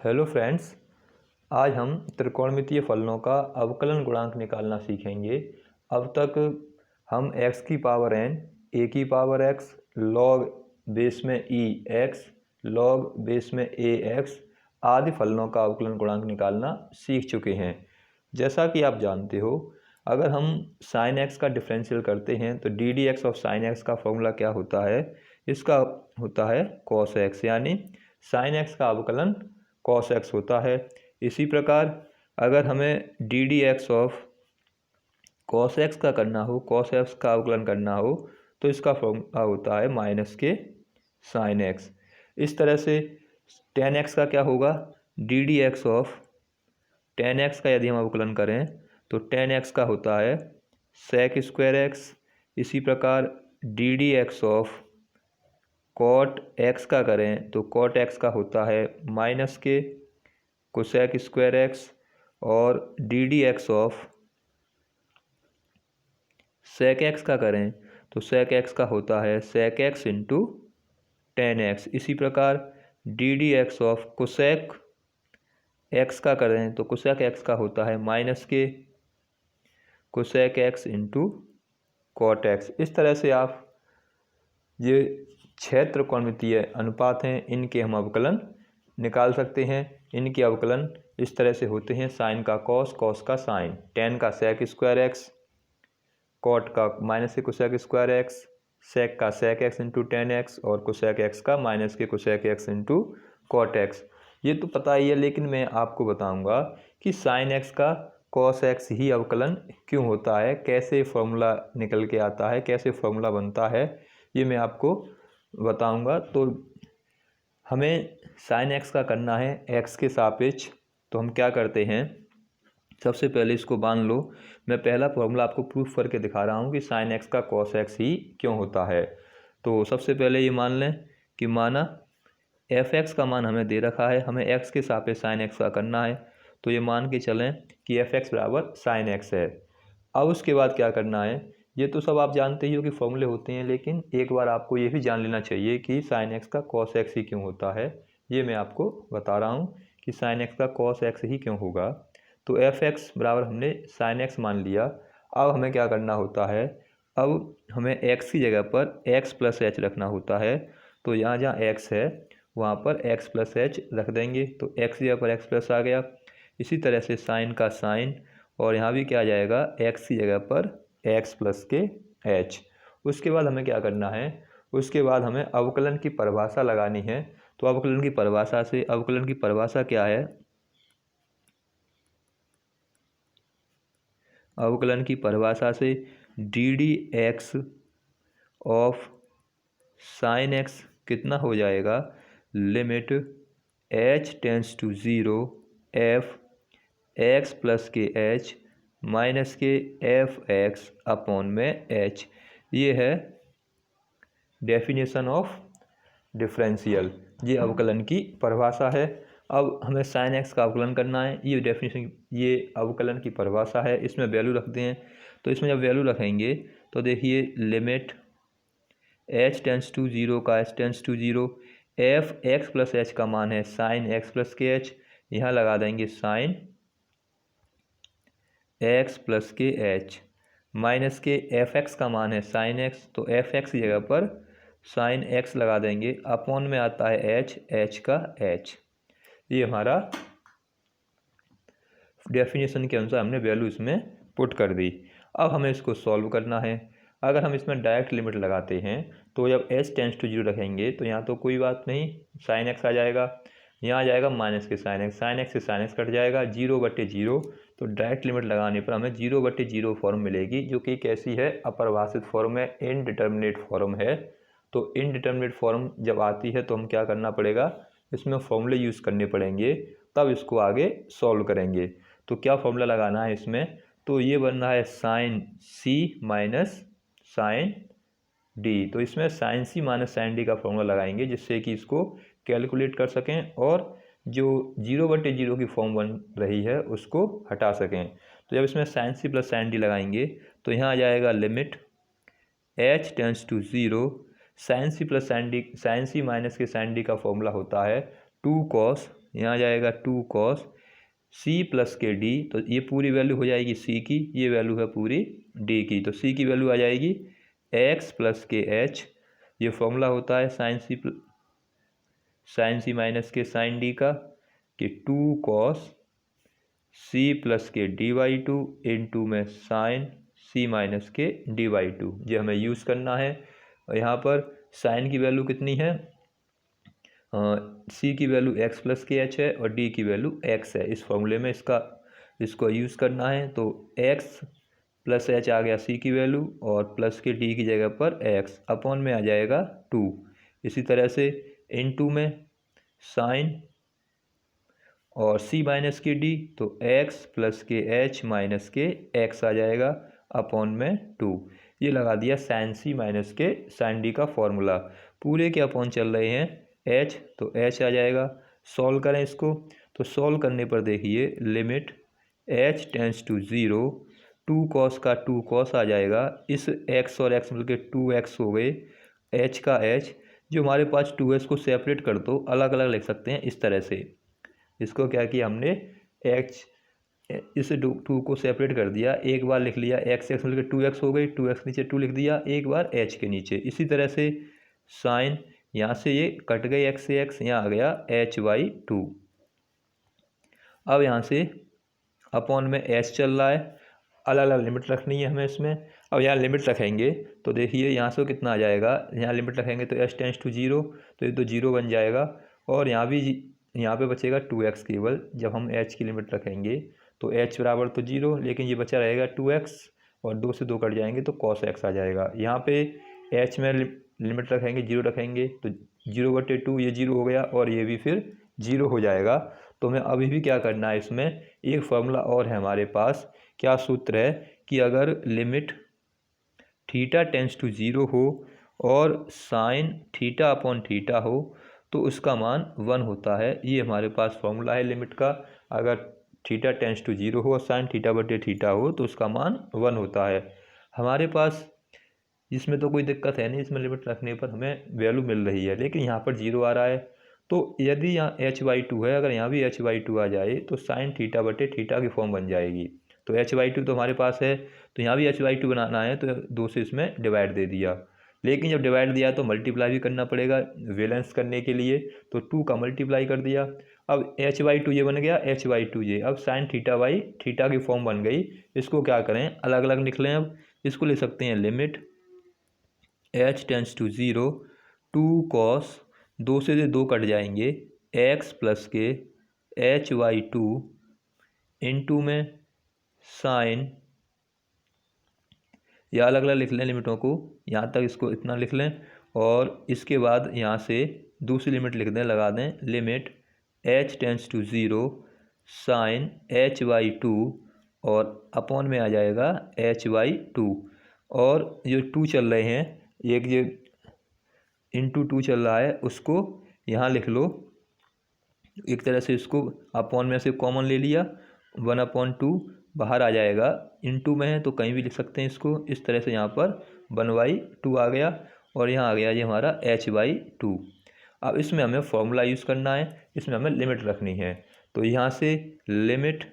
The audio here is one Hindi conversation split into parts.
हेलो फ्रेंड्स, आज हम त्रिकोणमितीय फलनों का अवकलन गुणांक निकालना सीखेंगे। अब तक हम x की पावर n, a की पावर x, log बेस में e x, log बेस में a x आदि फलनों का अवकलन गुणांक निकालना सीख चुके हैं। जैसा कि आप जानते हो, अगर हम sin x का डिफरेंशियल करते हैं तो d d x of sin x का फॉर्मूला क्या होता है? इसका होता है cos x, यानी sin x का अवकलन cos x होता है। इसी प्रकार अगर हमें D d x of cos x का करना हो, cos x का अवकलन करना हो, तो इसका फॉर्मूला होता है माइनस के sin x। इस तरह से tan x का क्या होगा? D d x of tan x का यदि हम अवकलन करें तो tan x का होता है sec स्क्वायर x। इसी प्रकार D d x of cot x का करें तो cot x का होता है माइनस के कोसेक स्क्वायर x, और d d x of sec x का करें तो sec x का होता है sec x into tan x। इसी प्रकार D d x of cosec x का करें तो कोसेक x का होता है माइनस के cosec x into cot x। इस तरह से आप ये 6 त्रिकोणमितीय अनुपात हैं, इनके हम अवकलन निकाल सकते हैं। इनके अवकलन इस तरह से होते हैं: साइन का कॉस, कॉस का साइन, टेन का सेक स्क्वायर एक्स, कॉट का माइनस के कोसेक स्क्वायर एक्स, सेक का sec x into tan x, और कोसेक एक्स का माइनस के cosec x into cot x. ये तो पता ही है, लेकिन मैं आपको बताऊंगा कि साइन एक्स का कॉस एक्स ही अवकलन क्यों होता है, कैसे फॉर्मूला निकल के आता है, कैसे फॉर्मूला बनता है, ये मैं आपको बताऊंगा। तो हमें साइन एक्स का करना है एक्स के सापेक्ष, तो हम क्या करते हैं, सबसे पहले इसको मान लो। मैं पहला फॉर्मूला आपको प्रूफ करके दिखा रहा हूँ कि साइन एक्स का कॉस एक्स ही क्यों होता है। तो सबसे पहले ये मान लें कि माना एफ एक्स का मान हमें दे रखा है, हमें एक्स के सापेक्ष साइन एक्स का करना है। तो ये मान के चलें कि एफ एक्स बराबर साइन एक्स है। अब उसके बाद क्या करना है, ये तो सब आप जानते ही हो कि फॉर्मूले होते हैं, लेकिन एक बार आपको ये भी जान लेना चाहिए कि साइन एक्स का कॉस एक्स ही क्यों होता है। ये मैं आपको बता रहा हूँ कि साइन एक्स का कॉस एक्स ही क्यों होगा। तो एफ एक्स बराबर हमने साइन एक्स मान लिया। अब हमें क्या करना होता है, अब हमें एक्स की जगह पर एक्स प्लस एच रखना होता है। तो यहाँ जहाँ एक्स है वहाँ पर एक्स प्लस एच रख देंगे, तो एक्स की जगह पर एक्स प्लस आ गया। इसी तरह से साइन का साइन, और यहाँ भी क्या आ जाएगा, एक्स की जगह पर एक्स प्लस के एच। उसके बाद हमें क्या करना है, उसके बाद हमें अवकलन की परिभाषा लगानी है। तो अवकलन की परिभाषा से, अवकलन की परिभाषा क्या है, अवकलन की परिभाषा से d d x of sine x कितना हो जाएगा, limit h tends to zero f x plus के एच माइनस के एफ एक्स अपॉन में एच। ये है डेफिनेशन ऑफ डिफरेंशियल, ये अवकलन की परिभाषा है। अब हमें साइन एक्स का अवकलन करना है, ये डेफिनेशन, ये अवकलन की परिभाषा है। इसमें वैल्यू रखते हैं, तो इसमें जब वैल्यू रखेंगे तो देखिए limit h tends to zero का h tends to zero, f x plus h का मान है साइन एक्स प्लस के एच, यहाँ लगा देंगे साइन एक्स प्लस के एच, माइनस के एफ एक्स का मान है साइन एक्स, तो एफ एक्स की जगह पर साइन एक्स लगा देंगे, अपॉन में आता है एच, एच का एच। ये हमारा डेफिनेशन के अनुसार हमने वैल्यू इसमें पुट कर दी। अब हमें इसको सॉल्व करना है। अगर हम इसमें डायरेक्ट लिमिट लगाते हैं तो जब एच टेंस टू जीरो रखेंगे तो यहाँ तो कोई बात नहीं, साइन एक्स आ जाएगा, यहाँ आ जाएगा माइनस के साइन एक्स, साइन एक्स से साइन एक्स कट जाएगा, जीरो बटे जीरो। तो डायरेक्ट लिमिट लगाने पर हमें जीरो बटे जीरो फॉर्म मिलेगी, जो कि कैसी है, अपरिभाषित फॉर्म है, इनडिटर्मिनेट फॉर्म है। तो इनडिटर्मिनेट फॉर्म जब आती है तो हम क्या करना पड़ेगा, इसमें फॉर्मूले यूज़ करने पड़ेंगे, तब इसको आगे सॉल्व करेंगे। तो क्या फॉर्मूला लगाना है इसमें, तो ये बन रहा है sign C minus sign D. तो इसमें sine C minus sign D का फॉर्मूला लगाएंगे, जिससे कि इसको कैलकुलेट कर सकें और जो जीरो बटे जीरो की फॉर्म बन रही है उसको हटा सकें। तो जब इसमें sine C plus sine D लगाएंगे तो यहाँ आ जाएगा limit h tends to zero, sine C plus sine D, sine C minus के साइन डी का फॉर्मूला होता है टू कॉस यहाँ आ जाएगा 2 cos c प्लस के डी, तो ये पूरी वैल्यू हो जाएगी c की, ये वैल्यू है पूरी d की, तो c की वैल्यू आ जाएगी x प्लस के h। ये फॉर्मूला होता है साइन सी माइनस के साइन डी का, कि 2 cos c प्लस के डी बाई टू इंटू में साइन c माइनस के डी बाई टू, ये हमें यूज़ करना है। और यहाँ पर साइन की वैल्यू कितनी है, c की वैल्यू x प्लस के h है और d की वैल्यू x है। इस फॉर्मूले में इसको यूज़ करना है, तो x प्लस h आ गया c की वैल्यू और प्लस के d की जगह पर x अपॉन में आ जाएगा 2। इसी तरह से इनटू में साइन और c माइनस के d, तो x प्लस के h माइनस के x आ जाएगा अपॉन में 2। ये लगा दिया साइन c माइनस के साइन d का फॉर्मूला। पूरे के अपॉन चल रहे हैं h, तो h आ जाएगा। सॉल्व करें इसको, तो सॉल्व करने पर देखिए limit h tends to 0, 2 cos का 2 cos आ जाएगा, इस x और x मिलकर 2x हो गए, h का h, जो हमारे पास 2s को सेपरेट कर दो, अलग अलग लिख सकते हैं इस तरह से। इसको क्या किया हमने, x इस 2 को सेपरेट कर दिया, एक बार लिख लिया x मिलकर 2x हो गई, 2x नीचे 2 लिख दिया, एक बार h के नीचे। इसी तरह से साइन, यहाँ से ये कट गई x से x, यहाँ आ गया h/2। अब यहाँ से अपॉन में s चल रहा है, अलग अलग लिमिट रखनी है हमें इसमें। अब यहाँ लिमिट रखेंगे तो देखिए यहाँ से कितना आ जाएगा, यहाँ लिमिट रखेंगे तो s टेंस टू 0, तो ये तो 0 बन जाएगा, और यहाँ पे बचेगा 2x केवल। जब हम h की लिमिट रखेंगे तो h बराबर तो 0, लेकिन ये बचा रहेगा 2x, और 2 से 2 कट जाएंगे तो cos x आ जाएगा। यहाँ पे h में लिमिट रखेंगे 0 रखेंगे तो 0/2 ये 0 हो गया, और ये भी फिर 0 हो जाएगा। तो हमें अभी भी क्या करना है, इसमें एक फार्मूला और है हमारे पास। क्या सूत्र है कि अगर लिमिट थीटा टेंस टू 0 हो और साइन थीटा अपॉन थीटा हो तो उसका मान 1 होता है। ये हमारे पास फॉर्मूला है लिमिट का। अगर थीटा टेंस टू 0 हो और साइन थीटा/थीटा हो तो उसका मान 1 होता है हमारे पास। इसमें तो कोई दिक्कत है नहीं, इसमें लिमिट रखने पर हमें वैल्यू मिल रही है, लेकिन यहाँ पर 0 आ रहा है। तो यदि यहाँ h/2 है, अगर यहाँ भी h/2 आ जाए तो साइन थीटा/थीटा की फॉर्म बन जाएगी। तो h/2 तो हमारे पास है, तो यहाँ भी h/2 बनाना है, तो 2 से इसमें डिवाइड दे दिया। लेकिन जब डिवाइड दिया तो मल्टीप्लाई भी करना पड़ेगा बैलेंस करने के लिए, तो 2 का मल्टीप्लाई कर दिया। अब h/2 ये बन गया h/2 ये, अब साइन थीटा/थीटा की फॉर्म बन गई। इसको क्या करें, अलग अलग लिख लें। अब इसको ले सकते हैं limit h tends to 0, 2 cos, 2 से 2 कट जाएंगे, x प्लस के h/2 इंटू में साइन, या अलग अलग लिख लें लिमिटों को, यहाँ तक इसको इतना लिख लें, और इसके बाद यहाँ से दूसरी लिमिट लिख दें, लगा दें limit h tends to 0 sine h/2, और अपॉन में आ जाएगा h/2। और जो 2 चल रहे हैं, एक ये इंटू 2 चल रहा है, उसको यहाँ लिख लो एक तरह से। इसको अपॉन में से कॉमन ले लिया, 1/2 बाहर आ जाएगा, इंटू में है तो कहीं भी लिख सकते हैं इसको। इस तरह से यहाँ पर 1/2 आ गया, और यहाँ आ गया ये हमारा h/2। अब इसमें हमें फॉर्मूला यूज़ करना है, इसमें हमें लिमिट रखनी है। तो यहाँ से लिमिट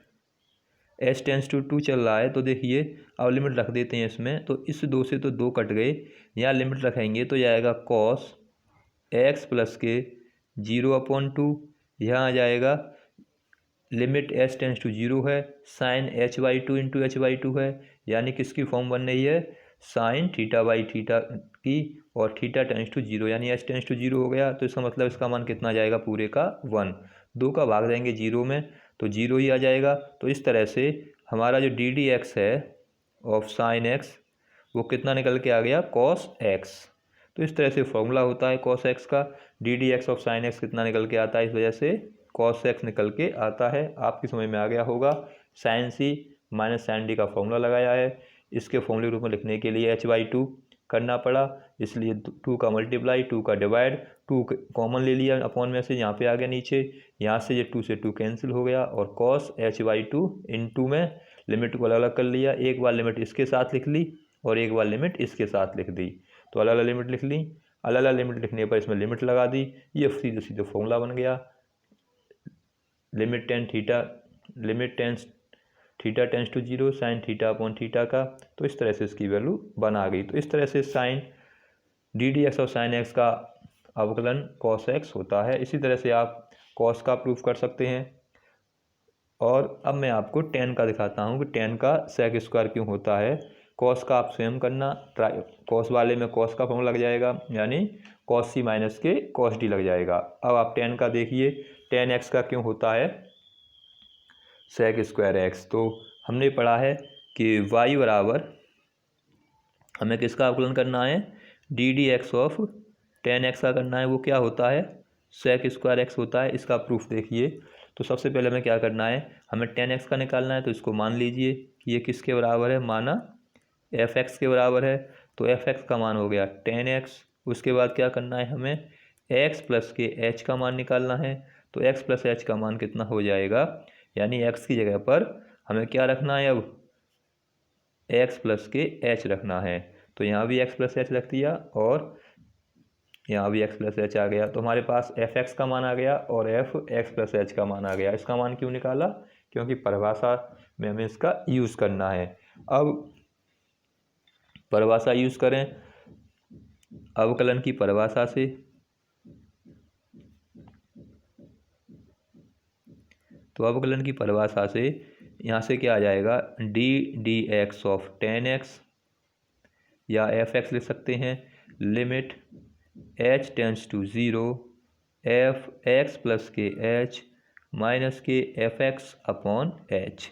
h टेंस टू 2 चल रहा है, तो देखिए अब लिमिट रख देते हैं इसमें। तो इस 2 से तो 2 कट गए, यहाँ लिमिट रखेंगे तो जाएगा cos x प्लस के 0/2, यहाँ आ जाएगा लिमिट h टेंस टू 0 है, साइन h/2 इंटू h/2 है, यानी किसकी फॉर्म बन रही है, साइन थीटा/थीटा की, और थीटा टेंस टू 0, यानी h टेंस टू 0 हो गया। तो इसका मतलब इसका मान कितना जाएगा, पूरे का 1। 2 का भाग देंगे 0 में तो 0 ही आ जाएगा। तो इस तरह से हमारा जो ddx है ऑफ साइन x, वो कितना निकल के आ गया, cos x। तो इस तरह से फॉर्मूला होता है cos x का। ddx ऑफ साइन x कितना निकल के आता है, इस वजह से cos x निकल के आता है। आपकी समझ में आ गया होगा। Sine c minus sine d का फॉर्मूला लगाया है, इसके फॉर्मूले रूप में लिखने के लिए h/2 करना पड़ा, इसलिए 2 का मल्टीप्लाई, 2 का डिवाइड, 2 कॉमन ले लिया अपॉन में से, यहाँ पे आ गया नीचे, यहाँ से ये 2 से 2 कैंसिल हो गया, और cos h/2 इंटू में लिमिट को अलग अलग कर लिया। एक बार लिमिट इसके साथ लिख ली और एक बार लिमिट इसके साथ लिख दी, तो अलग अलग लिमिट लिख ली। अलग अलग लिमिट लिखने पर इसमें लिमिट लगा दी, ये सीधे सीधे फॉर्मूला बन गया। Limit tan theta tends to 0 sine theta upon theta का, तो इस तरह से इसकी वैल्यू बना गई। तो इस तरह से साइन ddx और साइन x का अवकलन cos x होता है। इसी तरह से आप cos का प्रूफ कर सकते हैं। और अब मैं आपको टेन का दिखाता हूँ कि टेन का सेक स्क्वायर क्यों होता है। cos का आप स्वयं करना, cos वाले में cos का फॉर्मूला लग जाएगा, यानी cos c माइनस के cos d लग जाएगा। अब आप टेन का देखिए, टेन x का क्यों होता है सेक स्क्वायर x। तो हमने पढ़ा है कि y बराबर हमें किसका अवकलन करना है, ddx ऑफ टेन एक्स का करना है। वो क्या होता है, सेक स्क्वायर एक्स होता है। इसका प्रूफ देखिए। तो सबसे पहले हमें क्या करना है, हमें टेन एक्स का निकालना है। तो इसको मान लीजिए कि ये किसके बराबर है, माना एफ एक्स के बराबर है। तो एफ एक्स का मान हो गया टेन एक्स। उसके बाद क्या करना है, हमें एक्स प्लस के एच का मान निकालना है। तो एक्स प्लस एच का मान कितना हो जाएगा, यानी एक्स की जगह पर हमें क्या रखना है, अब एक्स प्लस के एच रखना है। तो यहाँ भी एक्स प्लस एच रख दिया और यहाँ भी एक्स प्लस एच आ गया। तो हमारे पास एफ एक्स का मान आ गया और एफ एक्स प्लस एच का मान आ गया। इसका मान क्यों निकाला, क्योंकि परिभाषा में हमें इसका यूज़ करना है। अब परिभाषा यूज़ करें अवकलन की परिभाषा से। तो अवकलन की परिभाषा से यहाँ से क्या आ जाएगा, d x of tan x, या एफ एक्स लिख सकते हैं, limit h tends to 0 f x plus के एच माइनस के एफ एक्स अपॉन एच।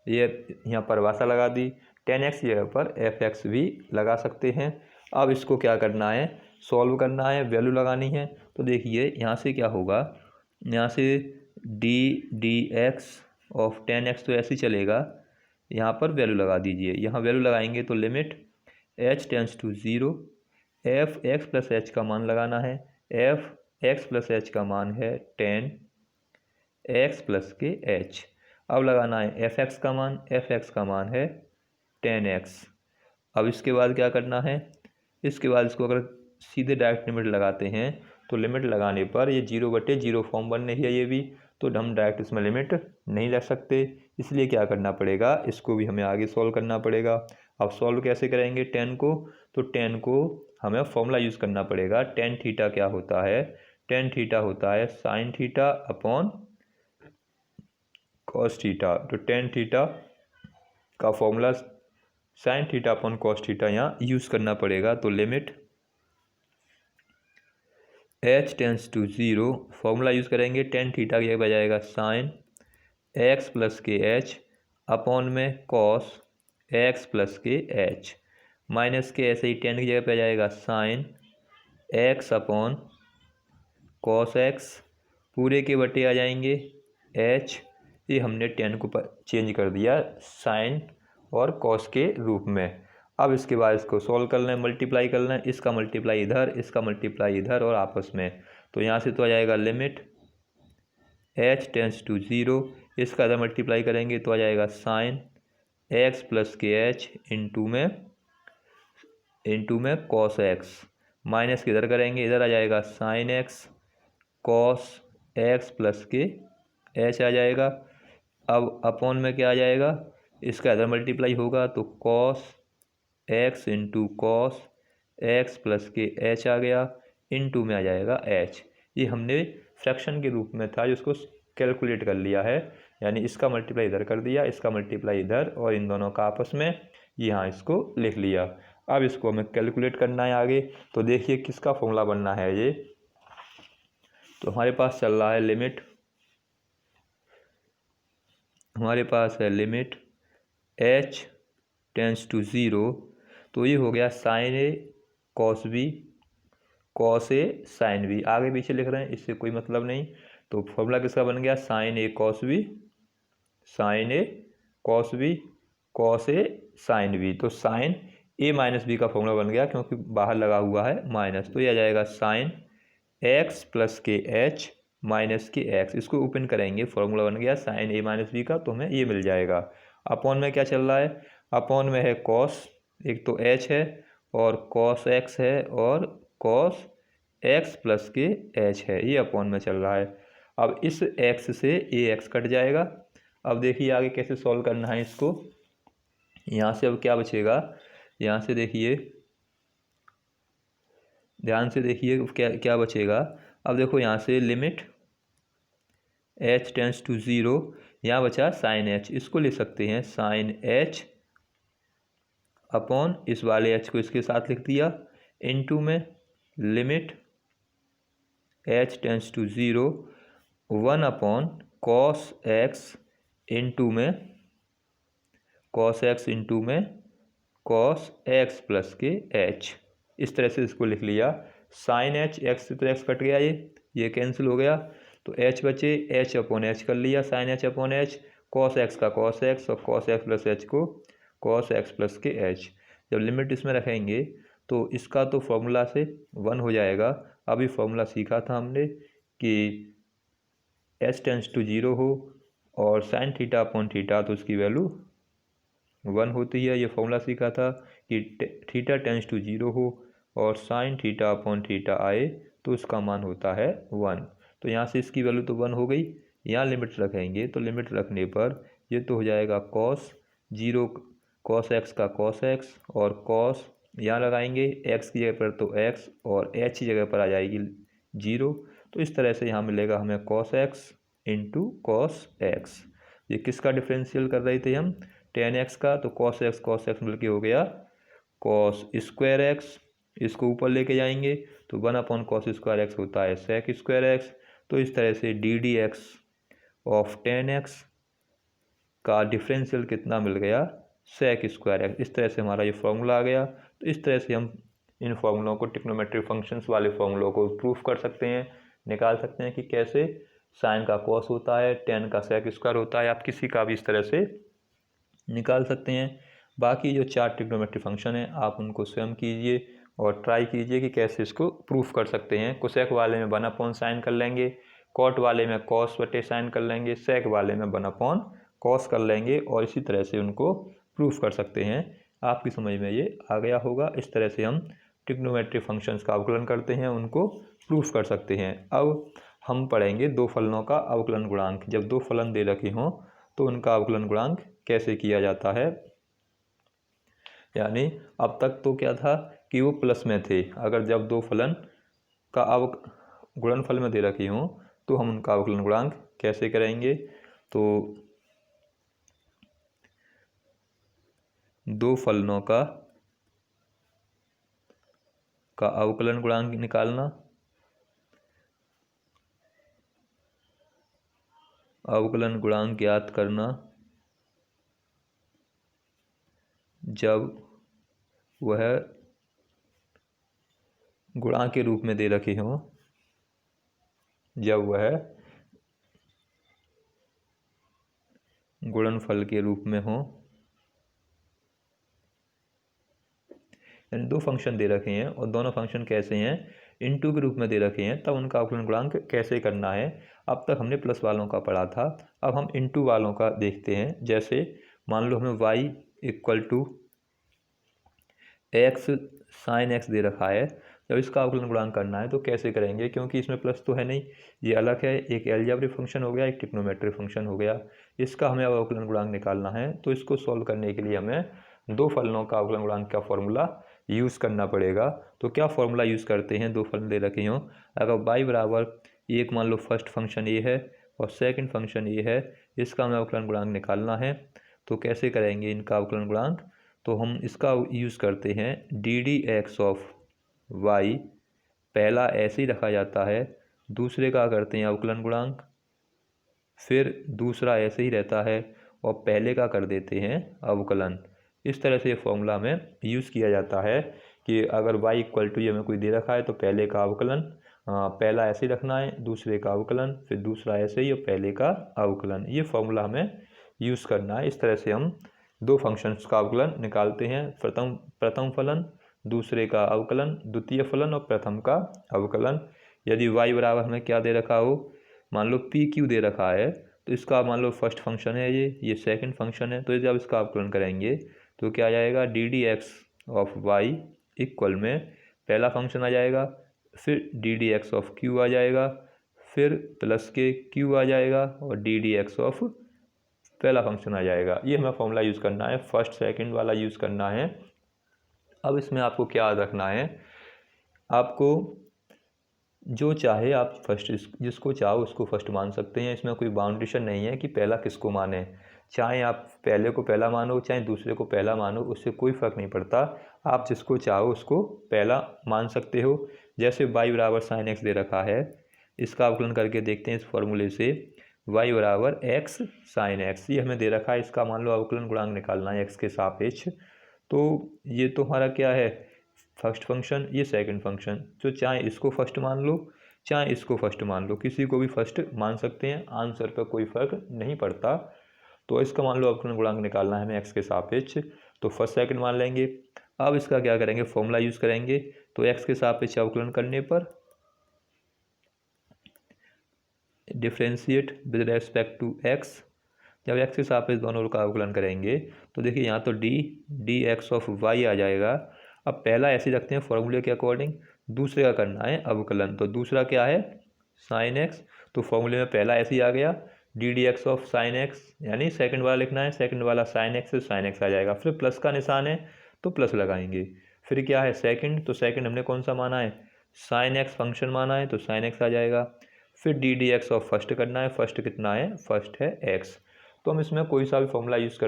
ये यहाँ परिभाषा लगा दी। टेन एक्स की जगह पर एफ एक्स भी लगा सकते हैं। अब इसको क्या करना है, सॉल्व करना है, वैल्यू लगानी है। तो देखिए यहाँ से क्या होगा, यहाँ से D x of tan x तो ऐसे ही चलेगा, यहाँ पर वैल्यू लगा दीजिए। यहाँ वैल्यू लगाएंगे तो limit h tends to 0 f x plus h का मान लगाना है। एफ एक्स प्लस एच का मान है टेन एक्स प्लस के एच। अब लगाना है एफ एक्स का मान, एफ एक्स का मान है टेन एक्स। अब इसके बाद क्या करना है, इसके बाद इसको अगर सीधे डायरेक्ट लिमिट लगाते हैं तो लिमिट लगाने पर ये 0/0 फॉर्म बन रही है ये भी, तो हम डायरेक्ट इसमें लिमिट नहीं लग सकते। इसलिए क्या करना पड़ेगा, इसको भी हमें आगे सॉल्व करना पड़ेगा। अब सॉल्व कैसे करेंगे टेन को, तो टेन को हमें फॉर्मूला यूज़ करना पड़ेगा। टेन थीटा क्या होता है, टेन थीटा होता है sine theta upon cos theta. तो टेन थीटा का formula sine theta upon cos theta यहाँ यूज़ करना पड़ेगा। तो limit h tends to 0 formula use करेंगे, टेन थीटा की जगह जाएगा साइन एक्स प्लस के एच अपॉन में कॉस एक्स प्लस के एच, माइनस के ऐसे ही टेन की जगह पे जाएगा sine x upon cos x, पूरे के बटे आ जाएंगे एच। ये हमने टेन को चेंज कर दिया साइन और कॉस के रूप में। अब इसके बाद इसको सॉल्व करना है, मल्टीप्लाई करना है, इसका मल्टीप्लाई इधर, इसका मल्टीप्लाई इधर और आपस में। तो यहाँ से तो आ जाएगा लिमिट एच टेंस टू 0, इसका इधर मल्टीप्लाई करेंगे तो आ जाएगा साइन एक्स प्लस के एच इंटू में कॉस एक्स, माइनस किधर करेंगे, इधर आ जाएगा sine x cos x plus के एच आ जाएगा। अब अपॉन में क्या आ जाएगा, इसका इधर मल्टीप्लाई होगा तो cos x into cos x plus के एच आ गया, इंटू में आ जाएगा एच। ये हमने फ्रैक्शन के रूप में था जिसको कैलकुलेट कर लिया है, यानी इसका मल्टीप्लाई इधर कर दिया, इसका मल्टीप्लाई इधर और इन दोनों का आपस में यहाँ इसको लिख लिया। अब इसको हमें कैलकुलेट करना है आगे। तो देखिए किसका फॉर्मूला बनना है ये। तो हमारे पास चल रहा है लिमिट, हमारे पास है लिमिट एच टेंस टू 0, तो ये हो गया sign A cos B cos A sine B. आगे पीछे लिख रहे हैं, इससे कोई मतलब नहीं। तो फॉर्मूला किसका बन गया, sign A cos B sign A cos B cos A sine B. तो साइन ए माइनस बी का फॉर्मूला बन गया, क्योंकि बाहर लगा हुआ है माइनस। तो ये आ जाएगा साइन एक्स प्लस के एच माइनस के एक्स। इसको ओपन करेंगे, फॉर्मूला बन गया साइन ए माइनस बी का, तो हमें ये मिल जाएगा। अपॉन में क्या चल रहा है, अपॉन में है कॉस, एक तो एच है और कॉस एक्स है और कॉस एक्स प्लस के एच है, ये अपॉन में चल रहा है। अब इस x से ax कट जाएगा। अब देखिए आगे कैसे सॉल्व करना है इसको। यहाँ से अब क्या बचेगा, यहाँ से देखिए, ध्यान से देखिए क्या क्या बचेगा। अब देखो यहाँ से लिमिट h टेंस टू 0, यहाँ बचा साइन h, इसको ले सकते हैं साइन h अपॉन इस वाले h को इसके साथ लिख दिया, इनटू में limit h tends to 0 1 upon cos x into में कॉस x इनटू में कॉस x प्लस के h, इस तरह से इसको लिख लिया। साइन h, x से तो x कट गया, ये कैंसिल हो गया, तो h बचे, h अपॉन h कर लिया, sine h upon h, cos x का कॉस x और कॉस x प्लस h को कॉस x प्लस के h। जब लिमिट इसमें रखेंगे तो इसका तो फॉर्मूला से 1 हो जाएगा। अभी फॉर्मूला सीखा था हमने कि h टेंस टू 0 हो और साइन थीटा अपॉन थीटा तो उसकी वैल्यू 1 होती है। ये फॉर्मूला सीखा था कि थीटा टेंस टू 0 हो और साइन थीटा अपॉन थीटा आए तो उसका मान होता है 1। तो यहाँ से इसकी वैल्यू तो 1 हो गई। यहाँ लिमिट रखेंगे तो लिमिट रखने पर ये तो हो जाएगा कॉस 0, कॉस x का कॉस x और कॉस यहाँ लगाएंगे x की जगह पर तो x और h की जगह पर आ जाएगी 0। तो इस तरह से यहाँ मिलेगा हमें cos x into cos x। ये किसका डिफरेंशियल कर रहे थे हम, tan x का, तो कॉस x मिलके हो गया कॉस स्क्वायर x, इसको ऊपर लेके जाएंगे तो 1 अपॉन कॉस स्क्वायर x होता है सेक स्क्वायर x। तो इस तरह से d d x of tan x का डिफरेंशियल कितना मिल गया, सेक स्क्वायर x। इस तरह से हमारा ये फॉर्मूला आ गया। तो इस तरह से हम इन फॉर्मूलों को, ट्रिग्नोमेट्रिक फंक्शंस वाले फॉर्मूलों को प्रूफ कर सकते हैं, निकाल सकते हैं कि कैसे साइन का कॉस होता है, tan का सेक स्क्वायर होता है। आप किसी का भी इस तरह से निकाल सकते हैं। बाकी जो 4 ट्रिग्नोमेट्रिक फंक्शन हैं आप उनको स्वयं कीजिए और ट्राई कीजिए कि कैसे इसको प्रूफ कर सकते हैं। कोसेक वाले में 1 अपॉन साइन कर लेंगे, कॉट वाले में कॉस बटे साइन कर लेंगे, सेक वाले में 1 अपॉन कॉस कर लेंगे और इसी तरह से उनको प्रूफ कर सकते हैं। आपकी समझ में ये आ गया होगा। इस तरह से हम ट्रिग्नोमेट्रिक फंक्शंस का अवकलन करते हैं, उनको प्रूफ कर सकते हैं। अब हम पढ़ेंगे दो फलनों का अवकलन गुणांक। जब दो फलन दे रखे हों तो उनका अवकलन गुणांक कैसे किया जाता है। यानी अब तक तो क्या था कि वो प्लस में थे, अगर जब दो फलन का गुणनफल में दे रखी हों तो हम उनका अवकलन गुणांक कैसे करेंगे। तो दो फलनों का अवकलन गुणांक निकालना, अवकलन गुणांक ज्ञात करना जब वह गुणांक के रूप में दे रखे हों, जब वह गुणनफल के रूप में हो। यानी दो फंक्शन दे रखे हैं और दोनों फंक्शन कैसे हैं, इनटू के रूप में दे रखे हैं, तब उनका अवकलन गुणांक कैसे करना है। अब तक हमने प्लस वालों का पढ़ा था, अब हम इनटू वालों का देखते हैं। जैसे मान लो हमें y equal to x sine x दे रखा है, जब इसका अवकलन गुणांक करना है तो कैसे करेंगे, क्योंकि इसमें प्लस तो है नहीं, ये अलग है। एक अलजेब्रिक फंक्शन हो गया, एक ट्रिग्नोमेट्रिक फंक्शन हो गया। इसका हमें अब अवकलन गुणांक निकालना है, तो इसको सॉल्व करने के लिए हमें दो फलनों का अवकलन गुणांक का फॉर्मूला यूज़ करना पड़ेगा। तो क्या फॉर्मूला यूज़ करते हैं, दो फलन दे रखे हों, अगर y बराबर एक मान लो फर्स्ट फंक्शन ये है और सेकंड फंक्शन ये है, इसका हमें अवकलन गुणांक निकालना है। तो कैसे करेंगे इनका अवकलन गुणांक, तो हम इसका यूज़ करते हैं d d x of y, पहला ऐसे ही रखा जाता है, दूसरे का करते हैं अवकलन गुणांक, फिर दूसरा ऐसे ही रहता है और पहले का कर देते हैं अवकलन। इस तरह से फॉर्मूला में यूज़ किया जाता है कि अगर y इक्वल टू ये हमें कोई दे रखा है तो पहले का अवकलन, पहला ऐसे ही रखना है, दूसरे का अवकलन, फिर दूसरा ऐसे ही और पहले का अवकलन। ये फॉर्मूला हमें यूज़ करना है। इस तरह से हम दो फंक्शंस का अवकलन निकालते हैं, प्रथम फलन, दूसरे का अवकलन, द्वितीय फलन और प्रथम का अवकलन। यदि y बराबर हमें क्या दे रखा हो, मान लो पी क्यू दे रखा है, तो इसका मान लो फर्स्ट फंक्शन है, ये सेकंड फंक्शन है, तो जब इसका अवकलन करेंगे तो क्या आ जाएगा, d d x of y equal में पहला फंक्शन आ जाएगा, फिर d d x of q आ जाएगा, फिर प्लस के क्यू आ जाएगा और डी डी एक्स ऑफ पहला फंक्शन आ जाएगा। ये हमें फॉर्मूला यूज़ करना है, फर्स्ट सेकंड वाला यूज़ करना है। अब इसमें आपको क्या याद रखना है, आपको जो चाहे आप फर्स्ट जिसको चाहो उसको फर्स्ट मान सकते हैं। इसमें कोई बाउंडेशन नहीं है कि पहला किसको माने, चाहे आप पहले को पहला मानो चाहे दूसरे को पहला मानो, उससे कोई फ़र्क नहीं पड़ता। आप जिसको चाहो उसको पहला मान सकते हो। जैसे y बराबर साइन एक्स दे रखा है, इसका अवकलन करके देखते हैं इस फॉर्मूले से। y बराबर एक्स साइन एक्स, ये हमें दे रखा है, इसका मान लो अवकलन गुणांक निकालना है एक्स के सापेक्ष। तो ये तो हमारा क्या है, फर्स्ट फंक्शन, ये सेकंड फंक्शन। तो चाहे इसको फर्स्ट मान लो चाहे इसको फर्स्ट मान लो, किसी को भी फर्स्ट मान सकते हैं, आंसर पर कोई फ़र्क नहीं पड़ता। तो इसका मान लो अवकलन गुणांक निकालना है हमें एक्स के सापेक्ष, तो फर्स्ट सेकंड मान लेंगे। अब इसका क्या करेंगे, फॉर्मूला यूज़ करेंगे। तो एक्स के सापेक्ष अवकलन करने पर differentiate with respect to x, जब एक्स के सापेक्ष दोनों का अवकलन करेंगे तो देखिए यहाँ तो डी एक्स ऑफ वाई आ जाएगा। अब पहला ऐसे रखते हैं फॉर्मूले के अकॉर्डिंग, दूसरे का करना है अवकलन। तो दूसरा क्या है, साइन एक्स, तो फॉर्मूले में पहला ऐसे ही आ गया D d x of sine x, यानी सेकंड वाला लिखना है, सेकंड वाला साइन एक्स, साइन एक्स आ जाएगा। फिर प्लस का निशान है तो प्लस लगाएंगे। फिर क्या है सेकंड, तो सेकंड हमने कौन सा माना है, साइन एक्स फंक्शन माना है, तो साइन एक्स आ जाएगा। फिर d d x of first करना है, फर्स्ट कितना है, फर्स्ट है एक्स। तो हम इसमें कोई सा भी फॉर्मूला यूज़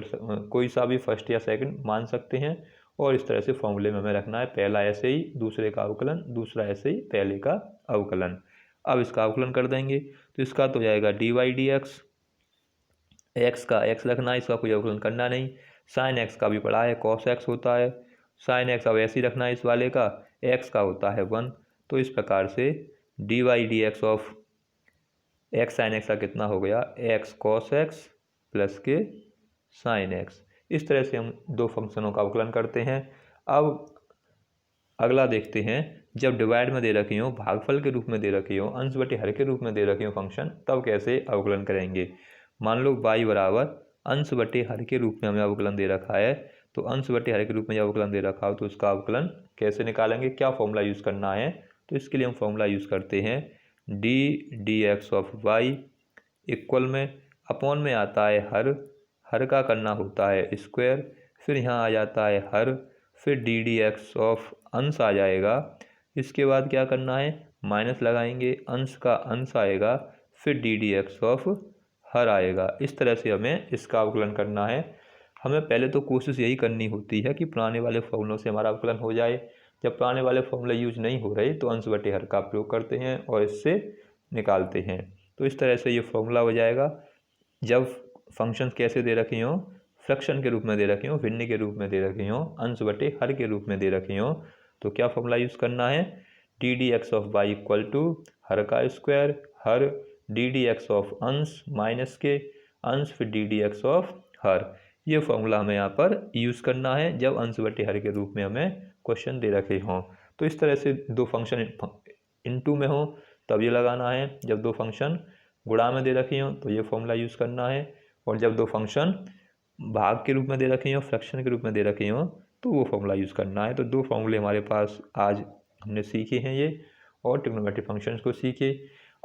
कोई सा भी फर्स्ट या सेकंड मान सकते हैं। और इस तरह से फॉर्मूले में हमें रखना है, पहला ऐसे ही दूसरे का अवकलन, दूसरा ऐसे ही पहले का अवकलन। अब इसका अवकलन कर देंगे तो इसका तो जाएगा d y d x, x का एक्स रखना है, इसका कोई अवकलन करना नहीं। साइन एक्स का भी पढ़ा है, कॉस एक्स होता है, साइन एक्स अब ऐसे ही रखना है, इस वाले का एक्स का होता है 1। तो इस प्रकार से d y d x of x sine x का कितना हो गया, एक्स कॉस एक्स प्लस के साइन एक्स। इस तरह से हम दो फंक्शनों का अवकलन करते हैं। अब अगला देखते हैं, जब डिवाइड में दे रखी हो, भागफल के रूप में दे रखी हो, अंश बटे हर के रूप में दे रखी हो फंक्शन, तब कैसे अवकलन करेंगे। मान लो y बराबर अंश बटे हर के रूप में हमें अवकलन दे रखा है, तो अंश बटे हर के रूप में जब अवकलन दे रखा हो तो उसका अवकलन कैसे निकालेंगे, क्या फॉर्मूला यूज़ करना है। तो इसके लिए हम फॉर्मूला यूज़ करते हैं d x of y equal में अपॉन में आता है हर का करना होता है स्क्वायर, फिर यहाँ आ जाता है हर, फिर डी डी एक्स ऑफ अंश आ जाएगा। इसके बाद क्या करना है, माइनस लगाएंगे, अंश का अंश आएगा, फिर डी डी एक्स ऑफ हर आएगा। इस तरह से हमें इसका अवकलन करना है। हमें पहले तो कोशिश यही करनी होती है कि पुराने वाले फॉर्मूलों से हमारा अवकलन हो जाए। जब पुराने वाले फॉर्मूले यूज नहीं हो रहे तो अंश बटे हर का प्रयोग करते हैं और इससे निकालते हैं। तो इस तरह से ये फॉर्मूला हो जाएगा। जब फंक्शंस कैसे दे रखी हों, फ्रैक्शन के रूप में दे रखी हों, भिन्न के रूप में दे रखी हों, अंश बटे हर के रूप में दे रखी हों, तो क्या फॉर्मूला यूज़ करना है, d d x of y equal to हर का स्क्वायर, हर डी डी एक्स ऑफ अंश माइनस के अंश, फिर डी डी एक्स ऑफ हर। ये फॉर्मूला हमें यहाँ पर यूज़ करना है जब अंश बटे हर के रूप में हमें क्वेश्चन दे रखे हों। तो इस तरह से दो फंक्शन इनटू में हो तब ये लगाना है, जब दो फंक्शन गुणा में दे रखी हों तो ये फॉर्मूला यूज़ करना है, और जब दो फंक्शन भाग के रूप में दे रखी हों, फ्रैक्शन के रूप में दे रखी हों, तो वो फॉर्मूला यूज़ करना है। तो दो फॉर्मूले हमारे पास आज हमने सीखे हैं ये, और ट्रिग्नोमेट्रिक फंक्शंस को सीखे।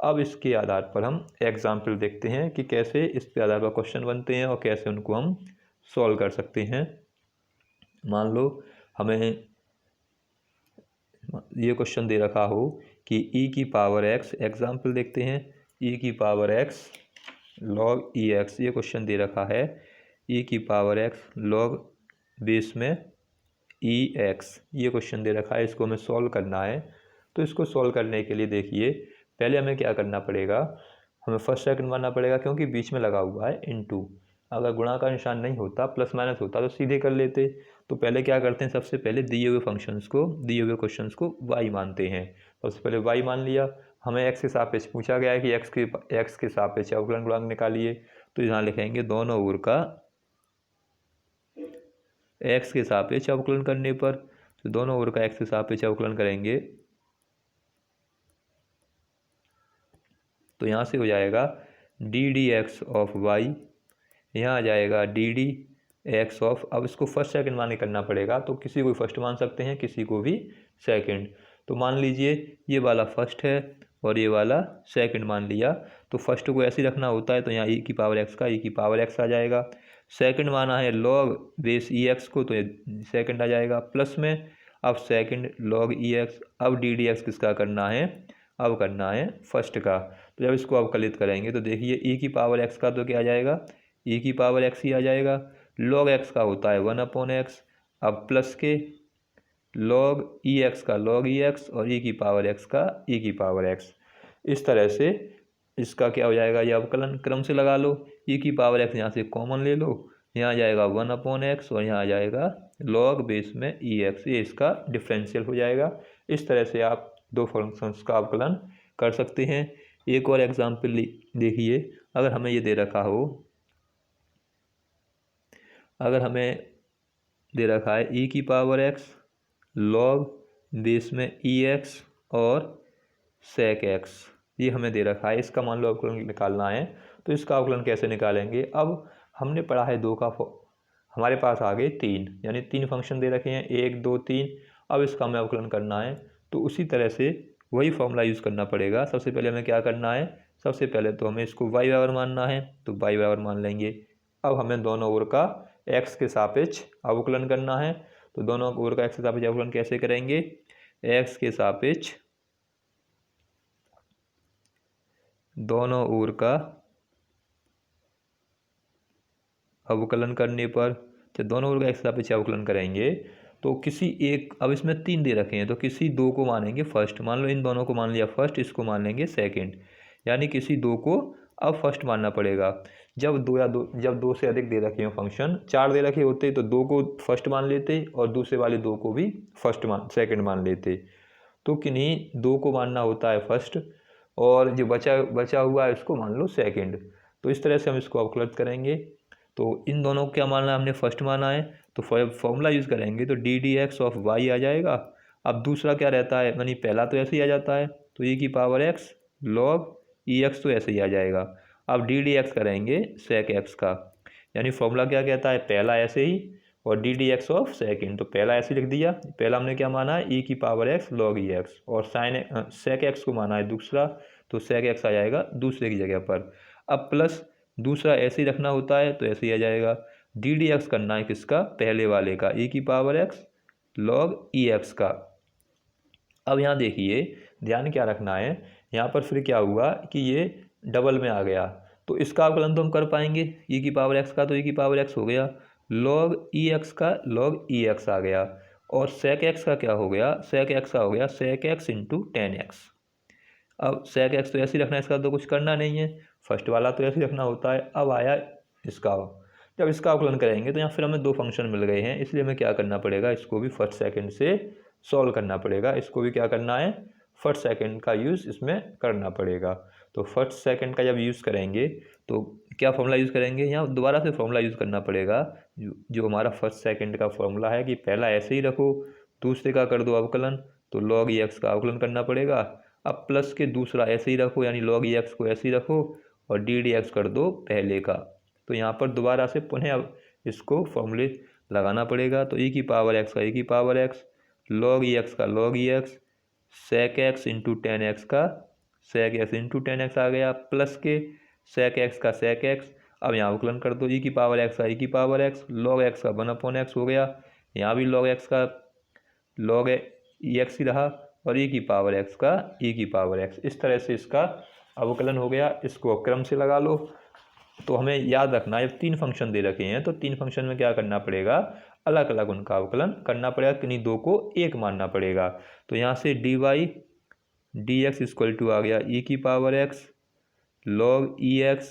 अब इसके आधार पर हम एग्जाम्पल देखते हैं कि कैसे इसके आधार पर क्वेश्चन बनते हैं और कैसे उनको हम सॉल्व कर सकते हैं। मान लो हमें ये क्वेश्चन दे रखा हो कि e की पावर x, एग्जाम्पल देखते हैं, e की पावर x log ex, ये क्वेश्चन दे रखा है e की पावर x log बेस में ex, ये क्वेश्चन दे रखा है, इसको हमें सॉल्व करना है। तो इसको सॉल्व करने के लिए देखिए पहले हमें क्या करना पड़ेगा, हमें फर्स्ट सेकंड मानना पड़ेगा, क्योंकि बीच में लगा हुआ है इनटू। अगर गुणा का निशान नहीं होता, प्लस माइनस होता, तो सीधे कर लेते। तो पहले क्या करते हैं, सबसे पहले दिए हुए फंक्शंस को, दिए हुए क्वेश्चंस को y मानते हैं। सबसे पहले y मान लिया, हमें x के सापेक्ष पूछा गया है कि x के सापेक्ष अवकलन गुणांक निकालिए। तो यहाँ लिखेंगे दोनों ओर का x के सापेक्ष अवकलन करने पर, तो दोनों ओर का x के सापेक्ष अवकलन करेंगे तो यहाँ से हो जाएगा d d x of y, यहाँ आ जाएगा डी डी एक्स ऑफ, अब इसको फर्स्ट सेकंड मान करना पड़ेगा, तो किसी को फर्स्ट मान सकते हैं, किसी को भी सेकंड। तो मान लीजिए ये वाला फर्स्ट है और ये वाला सेकंड मान लिया। तो फर्स्ट को ऐसे ही रखना होता है, तो यहाँ ई की पावर एक्स का ई की पावर एक्स आ जाएगा। सेकंड माना है लॉग बेस ई एक्स को, तो ये सेकंड आ जाएगा प्लस में। अब सेकंड लॉग ई एक्स, अब डी डी एक्स किसका करना है, अब करना है फर्स्ट का। तो जब इसको अवकलित करेंगे तो देखिए ई की पावर एक्स का तो क्या आ जाएगा, ई की पावर एक्स ही आ जाएगा। लॉग एक्स का होता है 1/x, अब प्लस के लॉग ई एक्स का लॉग ई एक्स और ई की पावर एक्स का ई की पावर एक्स। इस तरह से इसका क्या हो जाएगा, ये अवकलन क्रम से लगा लो। ई की पावर एक्स यहाँ से कॉमन ले लो, यहाँ आ जाएगा 1/x और यहाँ आ जाएगा लॉग बेस में ई एक्स, ये इसका डिफरेंशियल हो जाएगा। इस तरह से आप दो फंक्शंस का अवकलन कर सकते हैं। एक और एग्जाम्पल देखिए, अगर हमें ये दे रखा हो, अगर हमें दे रखा है ई की पावर एक्स लॉग बेस में ई एक्स और सेक एक्स, ये हमें दे रखा है, इसका मान लो अवकलन निकालना है। तो इसका अवकलन कैसे निकालेंगे, अब हमने पढ़ा है दो का, हमारे पास आ गए तीन, यानी तीन फंक्शन दे रखे हैं 1 2 3। अब इसका हमें अवकलन करना है, तो उसी तरह से वही फॉर्मूला यूज़ करना पड़ेगा। सबसे पहले हमें क्या करना है, सबसे पहले तो हमें इसको y बराबर मानना है, तो y बराबर मान लेंगे। अब हमें दोनों ओर का x के सापेक्ष अवकलन करना है, तो दोनों ओर का x के सापेक्ष अवकलन कैसे करेंगे, x के सापेक्ष दोनों ओर का अवकलन करने पर, जब दोनों ओर का x के सापेक्ष अवकलन करेंगे तो किसी एक, अब इसमें तीन दे रखे हैं तो किसी दो को मानेंगे फर्स्ट, मान लो इन दोनों को मान लिया फर्स्ट, इसको मान लेंगे सेकंड, यानी किसी दो को अब फर्स्ट मानना पड़ेगा। जब दो से अधिक दे रखे हो फंक्शन, चार दे रखे होते तो दो को फर्स्ट मान लेते और दूसरे वाले दो को भी सेकंड मान लेते। तो किन्हीं दो को मानना होता है फर्स्ट, और जो बचा हुआ है उसको मान लो सेकंड। तो इस तरह से हम इसको अवकलित करेंगे। तो इन दोनों को क्या मानना है, हमने फर्स्ट माना है, तो फॉर्मूला यूज़ करेंगे तो d d x of y आ जाएगा। अब दूसरा क्या रहता है, यानी पहला तो ऐसे ही आ जाता है, तो ई की power x log e x तो ऐसे ही आ जाएगा। अब डी डी एक्स करेंगे सेक एक्स का, यानी फॉर्मूला क्या कहता है, पहला ऐसे ही और d d x of second, तो पहला ऐसे लिख दिया, पहला हमने क्या माना है ई की power x log e x, और सेक एक्स को माना है दूसरा, तो सेक एक्स आ जाएगा दूसरे की जगह पर। अब प्लस दूसरा ऐसे ही रखना होता है तो ऐसे ही आ जाएगा। डी डी एक्स करना है किसका, पहले वाले का, ई की power x log e x का। अब यहाँ देखिए ध्यान क्या रखना है, यहाँ पर फिर क्या हुआ कि ये डबल में आ गया, तो इसका अवकलन तो हम कर पाएंगे, ई की पावर एक्स का तो ई की पावर एक्स हो गया, लॉग ई एक्स का लॉग ई एक्स आ गया, और सेक एक्स का क्या हो गया, सेक एक्स का हो गया sec x into tan x. अब सेक एक्स तो ऐसे ही रखना है, इसका तो कुछ करना नहीं है, फर्स्ट वाला तो ऐसे ही रखना होता है। अब आया इसका, जब इसका अवकलन करेंगे तो यहाँ फिर हमें दो फंक्शन मिल गए हैं, इसलिए हमें क्या करना पड़ेगा, इसको भी फर्स्ट सेकंड से सॉल्व करना पड़ेगा, इसको भी क्या करना है, फर्स्ट सेकंड का यूज़ इसमें करना पड़ेगा। तो फर्स्ट सेकंड का जब यूज़ करेंगे तो क्या फॉर्मूला यूज़ करेंगे, यहाँ दोबारा से फॉर्मूला यूज़ करना पड़ेगा, जो हमारा फर्स्ट सेकंड का फॉर्मूला है कि पहला ऐसे ही रखो, दूसरे का कर दो अवकलन, तो लॉग ई एक्स का अवकलन करना पड़ेगा। अब प्लस के दूसरा ऐसे ही रखो, यानी लॉग ई एक्स को ऐसे ही रखो और डी डी एक्स कर दो पहले का। तो यहाँ पर दोबारा से पुनः अब इसको फॉर्मूले लगाना पड़ेगा, तो ई की पावर एक्स का ई की power x log e x का log e x sec x into tan x का sec x into tan x आ गया, प्लस के सेक एक्स का सेक एक्स। अब यहाँ अवकलन कर दो, ई की पावर एक्स का ई की पावर एक्स लॉग एक्स का 1/x हो गया, यहाँ भी लॉग एक्स का लॉग ई एक्स ही रहा, और ई की पावर एक्स का ई की पावर एक्स। इस तरह से इसका अवकलन हो गया। इसको क्रम से लगा लो। तो हमें याद रखना है, तीन फंक्शन दे रखे हैं तो तीन फंक्शन में क्या करना पड़ेगा, अलग अलग उनका अवकलन करना पड़ेगा, किन्हीं दो को एक मानना पड़ेगा। तो यहाँ से d y d x equal to आ गया ई की power x log e x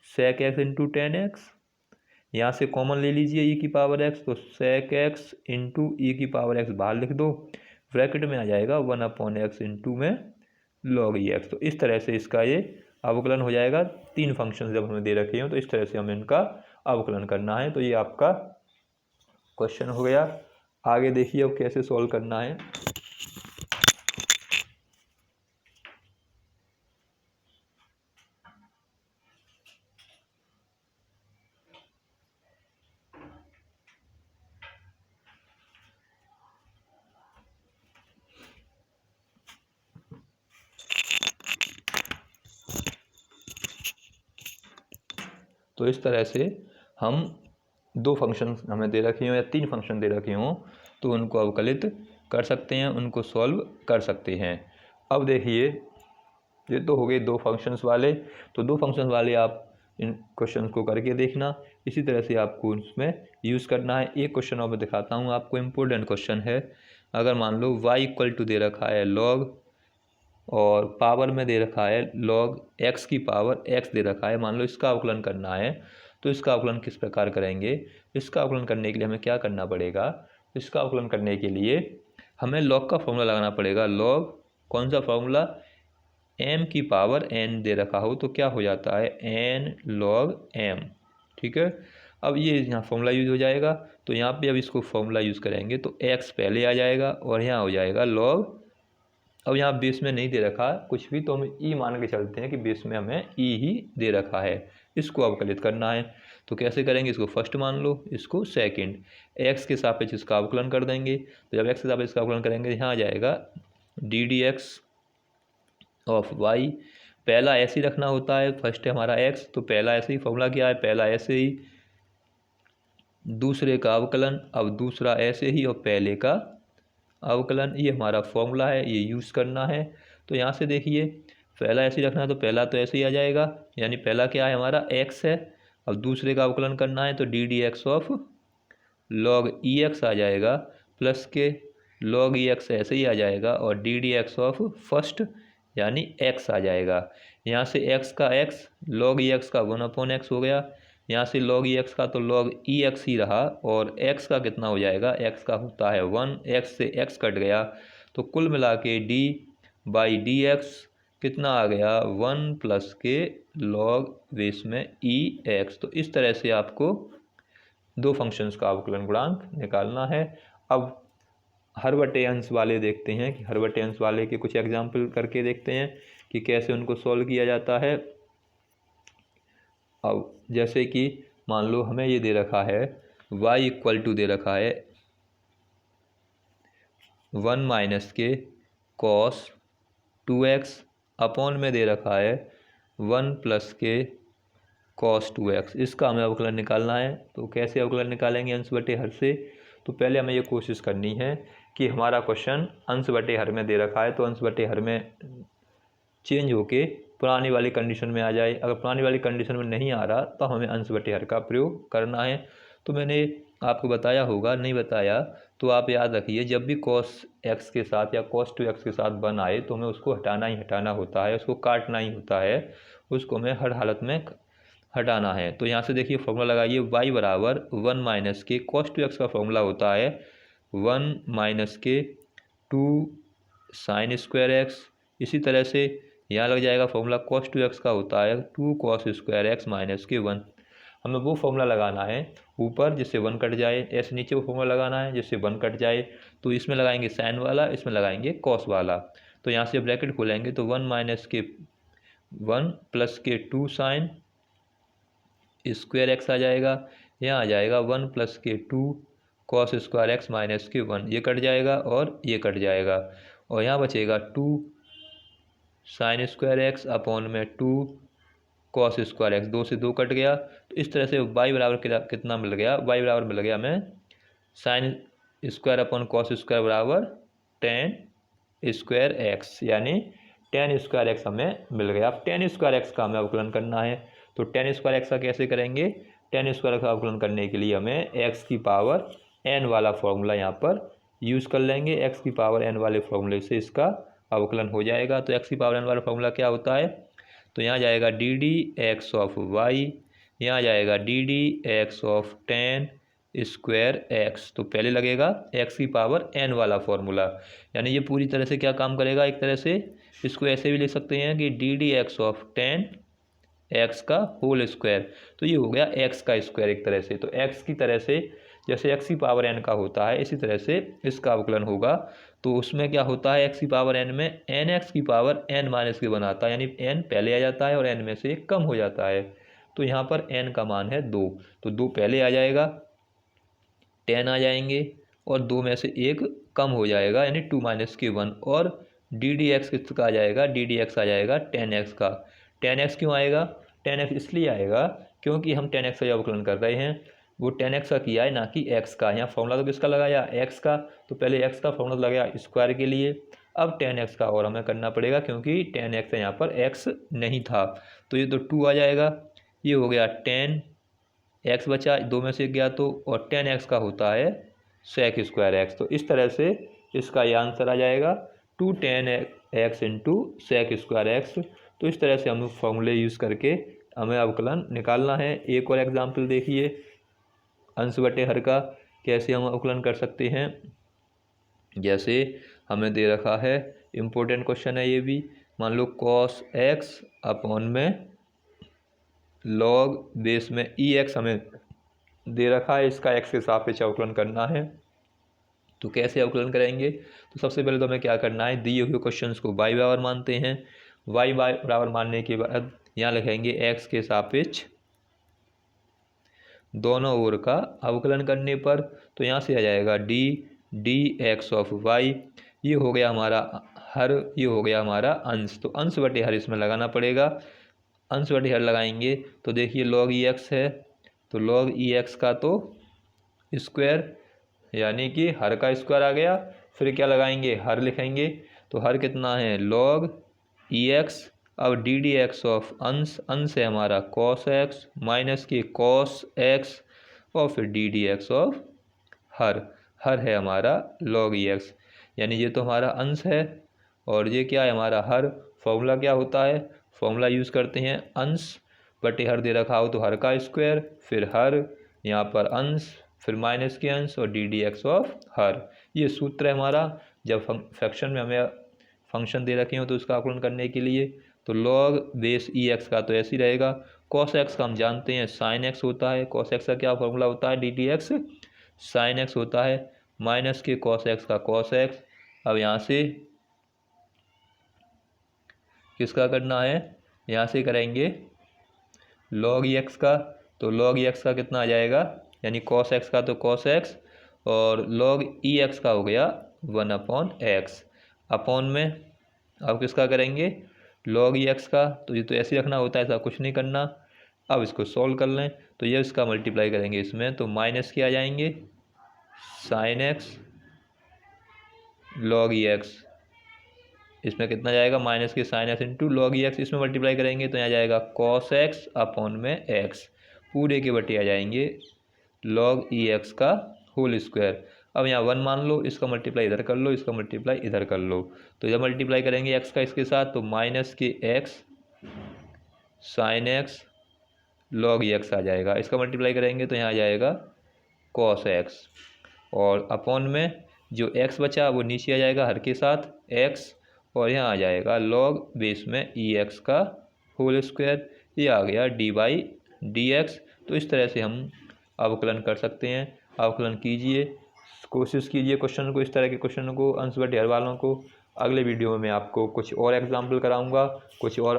sec x into tan x. यहाँ से कॉमन ले लीजिए ई की पावर एक्स, तो सेक एक्स इंटू ई की पावर एक्स बाहर लिख दो, ब्रैकेट में आ जाएगा 1/x इंटू में लॉग ई एक्स। तो इस तरह से इसका ये अवकलन हो जाएगा। तीन फंक्शन जब हमें दे रखे हो तो इस तरह से हमें इनका अवकलन करना है। तो ये आपका क्वेश्चन हो गया। आगे देखिए अब कैसे सॉल्व करना है। तो इस तरह से हम 2 फंक्शन हमें दे रखे हों या 3 फंक्शन दे रखे हों तो उनको अवकलित कर सकते हैं, उनको सॉल्व कर सकते हैं। अब देखिए ये तो हो गए 2 फंक्शंस वाले, तो 2 फंक्शंस वाले आप इन क्वेश्चन को करके देखना, इसी तरह से आपको उसमें यूज़ करना है। एक क्वेश्चन और मैं दिखाता हूँ आपको, इम्पोर्टेंट क्वेश्चन है। अगर मान लो y इक्वल टू दे रखा है log और पावर में दे रखा है log x की पावर x दे रखा है, मान लो इसका अवकलन करना है, तो इसका अवकलन किस प्रकार करेंगे। इसका अवकलन करने के लिए हमें क्या करना पड़ेगा, इसका अवकलन करने के लिए हमें log का फॉर्मूला लगाना पड़ेगा। log कौन सा फॉर्मूला, m की पावर n दे रखा हो तो क्या हो जाता है n log m, ठीक है। अब ये यहाँ फॉर्मूला यूज़ हो जाएगा, तो यहाँ पे अब इसको फॉर्मूला यूज़ करेंगे तो x पहले आ जाएगा और यहाँ हो जाएगा log। अब यहाँ बेस में नहीं दे रखा कुछ भी, तो हम ई मान के चलते हैं कि बेस में हमें ई ही दे रखा है, इसको अवकलित करना है। तो कैसे करेंगे, इसको फर्स्ट मान लो, इसको सेकंड, एक्स के सापेक्ष इसका अवकलन कर देंगे। तो जब एक्स के सापेक्ष इसका अवकलन करेंगे यहाँ आ जाएगा d d x of y. पहला ऐसे ही रखना होता है, फर्स्ट है हमारा एक्स तो पहला ऐसे ही, फॉर्मूला क्या है, पहला ऐसे ही, दूसरे का अवकलन, अब दूसरा ऐसे ही और पहले का अवकलन, ये हमारा फॉर्मूला है, ये यूज़ करना है। तो यहाँ से देखिए पहला ऐसे ही रखना है तो पहला तो ऐसे ही आ जाएगा, यानी पहला क्या है हमारा x है, अब दूसरे का अवकलन करना है तो d d x of log e x आ जाएगा, प्लस के लॉग ई एक्स ऐसे ही आ जाएगा और d d x of first यानी x आ जाएगा। यहाँ से x का x लॉग ई एक्स का 1/x हो गया, यहाँ से log ई एक्स का तो log ई एक्स ही रहा, और x का कितना हो जाएगा, x का होता है 1, x से x कट गया, तो कुल मिला के d बाई डी एक्स कितना आ गया 1 प्लस के log बेस में ई एक्स। तो इस तरह से आपको 2 फंक्शंस का अवकलन गुणांक निकालना है। अब हर बटे अंश वाले देखते हैं कि हर बटे अंश वाले के कुछ एग्जाम्पल करके देखते हैं कि कैसे उनको सॉल्व किया जाता है। अब जैसे कि मान लो हमें ये दे रखा है y इक्वल टू दे रखा है 1 माइनस के कॉस 2x अपॉन में दे रखा है 1 प्लस के कॉस 2x। इसका हमें अवकलन निकालना है। तो कैसे अवकलन निकालेंगे अंश बटे हर से, तो पहले हमें ये कोशिश करनी है कि हमारा क्वेश्चन अंश बटे हर में दे रखा है तो अंश बटे हर में चेंज होके पुरानी वाली कंडीशन में आ जाए। अगर पुरानी वाली कंडीशन में नहीं आ रहा तो हमें अंश बटे हर का प्रयोग करना है। तो मैंने आपको बताया होगा, नहीं बताया तो आप याद रखिए, जब भी cos x के साथ या cos 2x के साथ 1 आए तो हमें उसको हटाना ही हटाना होता है, उसको काटना ही होता है, उसको हमें हर हालत में हटाना है। तो यहाँ से देखिए फॉर्मूला लगाइए, y बराबर 1 माइनस के cos 2x का फॉर्मूला होता है 1 माइनस के 2 साइन स्क्वायर x। इसी तरह से यहाँ लग जाएगा फॉर्मूला cos 2x का होता है 2 cos स्क्वायर x माइनस के 1। हमें वो फॉर्मूला लगाना है ऊपर जिससे 1 कट जाए, ऐसे नीचे वो फॉर्मूला लगाना है जिससे 1 कट जाए। तो इसमें लगाएंगे साइन वाला, इसमें लगाएंगे cos वाला। तो यहाँ से ब्रैकेट खोलेंगे तो 1 माइनस के 1 प्लस के 2 साइन स्क्वायर x आ जाएगा, यहाँ आ जाएगा 1 प्लस के 2 cos स्क्वायर x माइनस के 1, ये कट जाएगा और ये कट जाएगा, और यहाँ बचेगा 2 साइन स्क्वायर x अपॉन में 2 cos स्क्वायर x, 2 से 2 कट गया। तो इस तरह से y बराबर कितना मिल गया, y बराबर मिल गया हमें sine square upon cos square बराबर tan स्क्वायर x, यानी tan स्क्वायर x हमें मिल गया। अब tan स्क्वायर x का हमें अवकलन करना है, तो tan स्क्वायर x का कैसे करेंगे, tan स्क्वायर का अवकलन करने के लिए हमें x की पावर n वाला फॉर्मूला यहाँ पर यूज़ कर लेंगे। x की पावर n वाले फॉर्मूले से इसका अवकलन हो जाएगा। तो x की पावर n वाला फॉर्मूला क्या होता है, तो यहाँ जाएगा d d x of y, यहाँ जाएगा d d x of tan square x। तो पहले लगेगा x की पावर n वाला फॉर्मूला, यानी ये पूरी तरह से क्या काम करेगा, एक तरह से इसको ऐसे भी लिख सकते हैं कि D d x of tan x का होल स्क्वायर। तो ये हो गया x का स्क्वायर एक तरह से। तो x की तरह से जैसे x की पावर n का होता है इसी तरह से इसका अवकलन होगा। तो उसमें क्या होता है, x की पावर n में nx की पावर n माइनस के बनाता है, यानी n पहले आ जाता है और n में से 1 कम हो जाता है। तो यहाँ पर n का मान है 2, तो 2 पहले आ जाएगा, 10 आ जाएंगे और 2 में से 1 कम हो जाएगा यानी 2 माइनस के 1, और डी डी एक्स किसका आ जाएगा, डी डी एक्स आ जाएगा 10x का। 10x क्यों आएगा, 10x इसलिए आएगा क्योंकि हम 10x का अवकलन कर रहे हैं वो 10x का किया है, ना कि x का। यहाँ फॉर्मूला तो किसका लगाया, x का, तो पहले x का फॉर्मूला लगाया स्क्वायर के लिए, अब 10x का और हमें करना पड़ेगा क्योंकि 10x यहाँ पर x नहीं था, तो ये तो 2 आ जाएगा। ये हो गया 10x बचा, 2 में से गया तो, और 10x का होता है सेक स्क्वायर x। तो इस तरह से इसका ये आंसर आ जाएगा 210x into sec square x। तो इस तरह से हम फॉर्मूले यूज़ करके हमें अवकलन निकालना है। एक और एग्जाम्पल देखिए अंश बटे हर का, कैसे हम अवकलन कर सकते हैं। जैसे हमें दे रखा है, इम्पोर्टेंट क्वेश्चन है ये भी, मान लो cos x अपॉन में log बेस में ex हमें दे रखा है, इसका x के सापेक्ष अवकलन करना है। तो कैसे अवकलन करेंगे, तो सबसे पहले तो हमें क्या करना है, दिए हुए क्वेश्चंस को y बराबर मानते हैं। y बराबर मानने के बाद यहाँ लिखेंगे x के सापेक्ष दोनों ओर का अवकलन करने पर, तो यहाँ से आ जाएगा डी एक्स ऑफ वाई। ये हो गया हमारा हर, ये हो गया हमारा अंश। तो अंश बटे हर इसमें लगाना पड़ेगा। अंश बटे हर लगाएंगे तो देखिए log ई एक्स है, तो log ई एक्स का तो स्क्वायर, यानी कि हर का स्क्वायर आ गया। फिर क्या लगाएंगे, हर लिखेंगे, तो हर कितना है log ई एक्स। अब डी डी एक्स ऑफ अंश, अंश है हमारा cos x माइनस के cos x, और फिर डी डी एक्स ऑफ हर, हर है हमारा log ई एक्स, यानी ये तो हमारा अंश है और ये क्या है हमारा हर। फॉर्मूला क्या होता है, फॉर्मूला यूज़ करते हैं, अंश बटे हर दे रखा हो तो हर का स्क्वायर, फिर हर, यहाँ पर अंश, फिर माइनस के अंश, और डी डी एक्स ऑफ हर। ये सूत्र है हमारा जब फ्रैक्शन में हमें फंक्शन दे रखे हो तो उसका आकलन करने के लिए। तो log बेस ई एक्स का तो ऐसे ही रहेगा। cos x का हम जानते हैं sin x होता है, cos x का क्या फॉर्मूला होता है, d d x sin x होता है, माइनस के cos x का cos x। अब यहाँ से किसका करना है, यहाँ से करेंगे log ई एक्स का, तो log ई एक्स का कितना आ जाएगा, यानी cos x का तो cos x, और log ई एक्स का हो गया 1/x अपॉन में। अब किसका करेंगे, log ई एक्स का, तो ये तो ऐसे रखना होता है, ऐसा कुछ नहीं करना। अब इसको सॉल्व कर लें तो ये इसका मल्टीप्लाई करेंगे इसमें, तो माइनस के आ जाएंगे sin x log e x, इसमें कितना जाएगा माइनस के sin x into log e x, इसमें मल्टीप्लाई करेंगे तो यहाँ जाएगा cos x अपॉन में x, पूरे के बटे आ जाएंगे log ई एक्स का होल स्क्वायर। अब यहाँ 1 मान लो, इसका मल्टीप्लाई इधर कर लो, इसका मल्टीप्लाई इधर कर लो, तो जब मल्टीप्लाई करेंगे x का इसके साथ तो माइनस के x sin x log e x आ जाएगा। इसका मल्टीप्लाई करेंगे तो यहाँ आ जाएगा cos x, और अपॉन में जो x बचा वो नीचे आ जाएगा हर के साथ x, और यहाँ आ जाएगा log बेस में ई एक्स का होल स्क्वायर। ये आ गया डी बाई डी एक्स। तो इस तरह से हम अवकलन कर सकते हैं। अवकलन कीजिए, कोशिश कीजिए क्वेश्चन को, इस तरह के क्वेश्चन को, अंश बटे हर वालों को। अगले वीडियो में मैं आपको कुछ और एग्जाम्पल कराऊंगा, कुछ और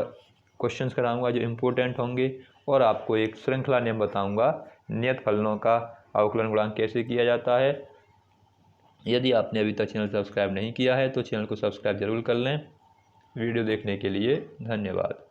क्वेश्चंस कराऊंगा जो इम्पोर्टेंट होंगे, और आपको एक श्रृंखला नियम बताऊंगा, नियत फलनों का अवकलन गुणांक कैसे किया जाता है। यदि आपने अभी तक चैनल सब्सक्राइब नहीं किया है तो चैनल को सब्सक्राइब जरूर कर लें। वीडियो देखने के लिए धन्यवाद।